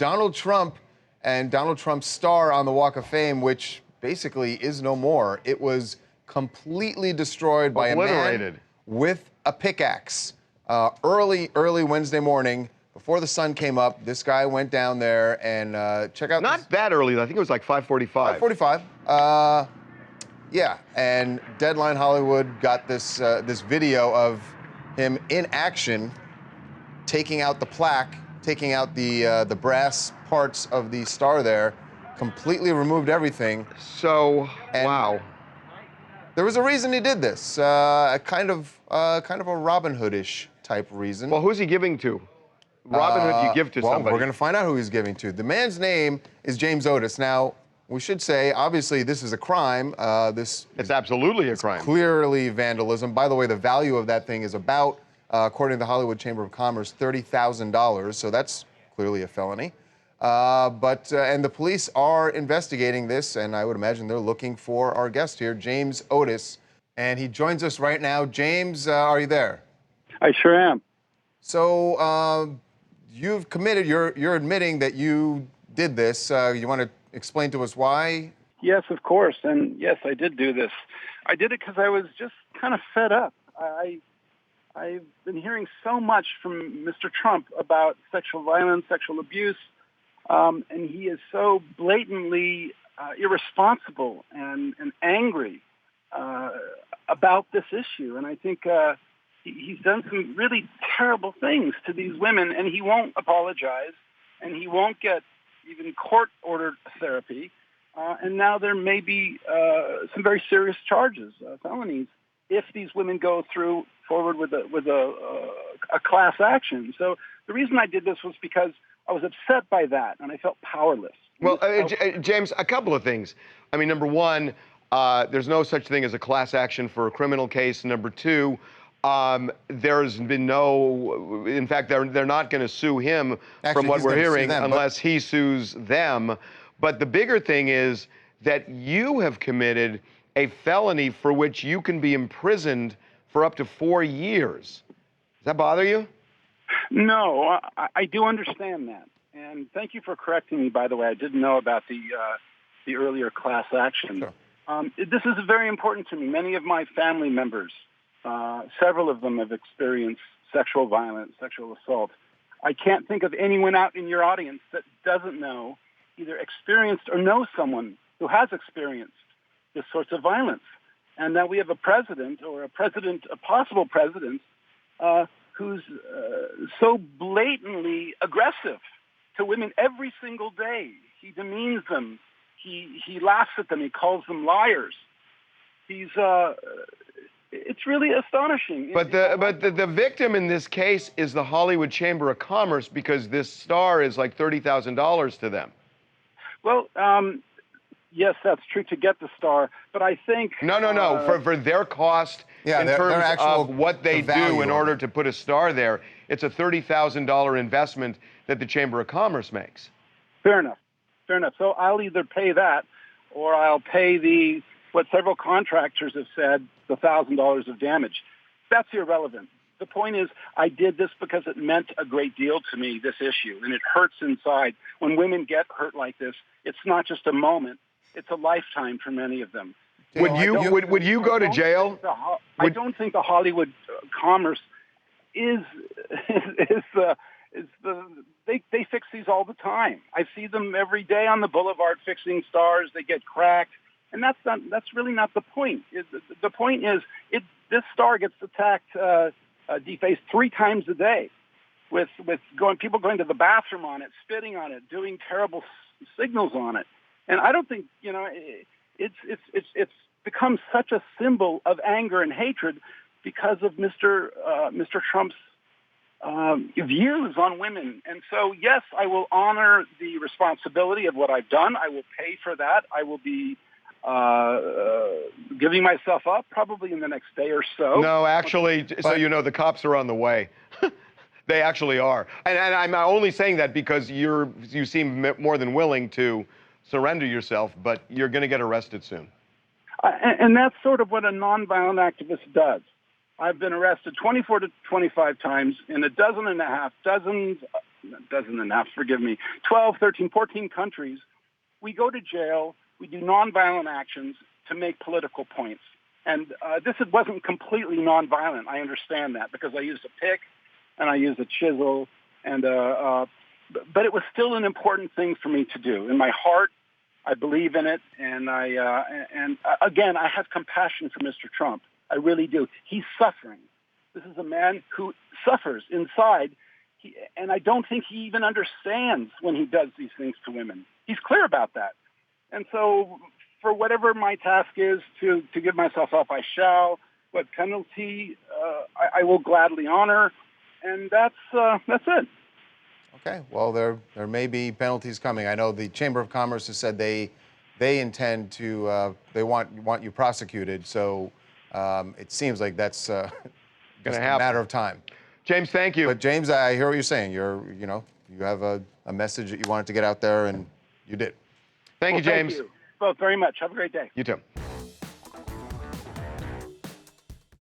Donald Trump and Donald Trump's star on the Walk of Fame, which basically is no more. It was completely destroyed by a man with a pickaxe. Early Wednesday morning, before the sun came up, this guy went down there and check out. Not that early. I think it was like 5:45. 5:45. Yeah, and Deadline Hollywood got this this video of him in action, taking out the plaque, taking out the brass parts of the star there, completely removed everything. So, wow. There was a reason he did this, kind of a Robin Hood-ish type reason. Well, who's he giving to? Robin Hood, you give to somebody. Well, we're going to find out who he's giving to. The man's name is James Otis. Now, we should say, obviously, this is a crime. It's absolutely a crime. Clearly vandalism. By the way, the value of that thing is about, according to the Hollywood Chamber of Commerce, $30,000. So that's clearly a felony. And the police are investigating this, and I would imagine they're looking for our guest here, James Otis. And he joins us right now. James, are you there? I sure am. So you've committed, you're admitting that you did this. You want to explain to us why? Yes, of course. And yes, I did do this. I did it because I was just kind of fed up. I've been hearing so much from Mr. Trump about sexual violence, sexual abuse, and he is so blatantly irresponsible and angry about this issue. And I think he's done some really terrible things to these women, and he won't apologize, and he won't get even court-ordered therapy, and now there may be some very serious charges, felonies, if these women go forward with a class action. So the reason I did this was because I was upset by that, and I felt powerless. Well, James, a couple of things. I mean, number one, there's no such thing as a class action for a criminal case. Number two, there's been no, in fact, they're not going to sue him. Actually, from what we're hearing, unless he sues them. But the bigger thing is that you have committed a felony for which you can be imprisoned for up to 4 years. Does that bother you? No, I do understand that. And thank you for correcting me, by the way. I didn't know about the earlier class action. Sure. This is very important to me. Many of my family members, several of them have experienced sexual violence, sexual assault. I can't think of anyone out in your audience that doesn't know, either experienced or knows someone who has experienced this sorts of violence. And now we have a president, or a possible president, who's so blatantly aggressive to women every single day. He demeans them. He laughs at them. He calls them liars. It's really astonishing. But the victim in this case is the Hollywood Chamber of Commerce, because this star is like $30,000 to them. Well, yes, that's true, to get the star, but I think... No, for their cost, in terms of what they do in order to put a star there, it's a $30,000 investment that the Chamber of Commerce makes. Fair enough. So I'll either pay that, or I'll pay what several contractors have said, the $1,000 of damage. That's irrelevant. The point is, I did this because it meant a great deal to me, this issue, and it hurts inside. When women get hurt like this, it's not just a moment, it's a lifetime for many of them. Would you go to jail? I don't think the Hollywood Commerce they fix these all the time. I see them every day on the boulevard fixing stars. They get cracked, and that's really not the point. The point is, this star gets attacked, defaced 3 times a day, with people going to the bathroom on it, spitting on it, doing terrible signals on it. And I don't think, it's become such a symbol of anger and hatred because of Mr. Trump's views on women. And so, yes, I will honor the responsibility of what I've done. I will pay for that. I will be giving myself up probably in the next day or so. No, actually, so you know, the cops are on the way. They actually are. And I'm only saying that because you seem more than willing to surrender yourself, but you're going to get arrested soon. And that's sort of what a nonviolent activist does. I've been arrested 24 to 25 times in a dozen and a half, dozen and a half, forgive me, 12, 13, 14 countries, we go to jail, we do nonviolent actions to make political points. And this wasn't completely nonviolent. I understand that because I used a pick and I used a chisel, and but it was still an important thing for me to do. In my heart, I believe in it, and again, I have compassion for Mr. Trump. I really do. He's suffering. This is a man who suffers inside, and I don't think he even understands when he does these things to women. He's clear about that. And so for whatever my task is to give myself up, I shall. What penalty I will gladly honor, and that's it. Okay. Well, there may be penalties coming. I know the Chamber of Commerce has said they intend to they want you prosecuted. So it seems like that's just a matter of time. James, thank you. But James, I hear what you're saying. You have a message that you wanted to get out there, and you did. Thank you, James. Thank you both very much. Have a great day. You too.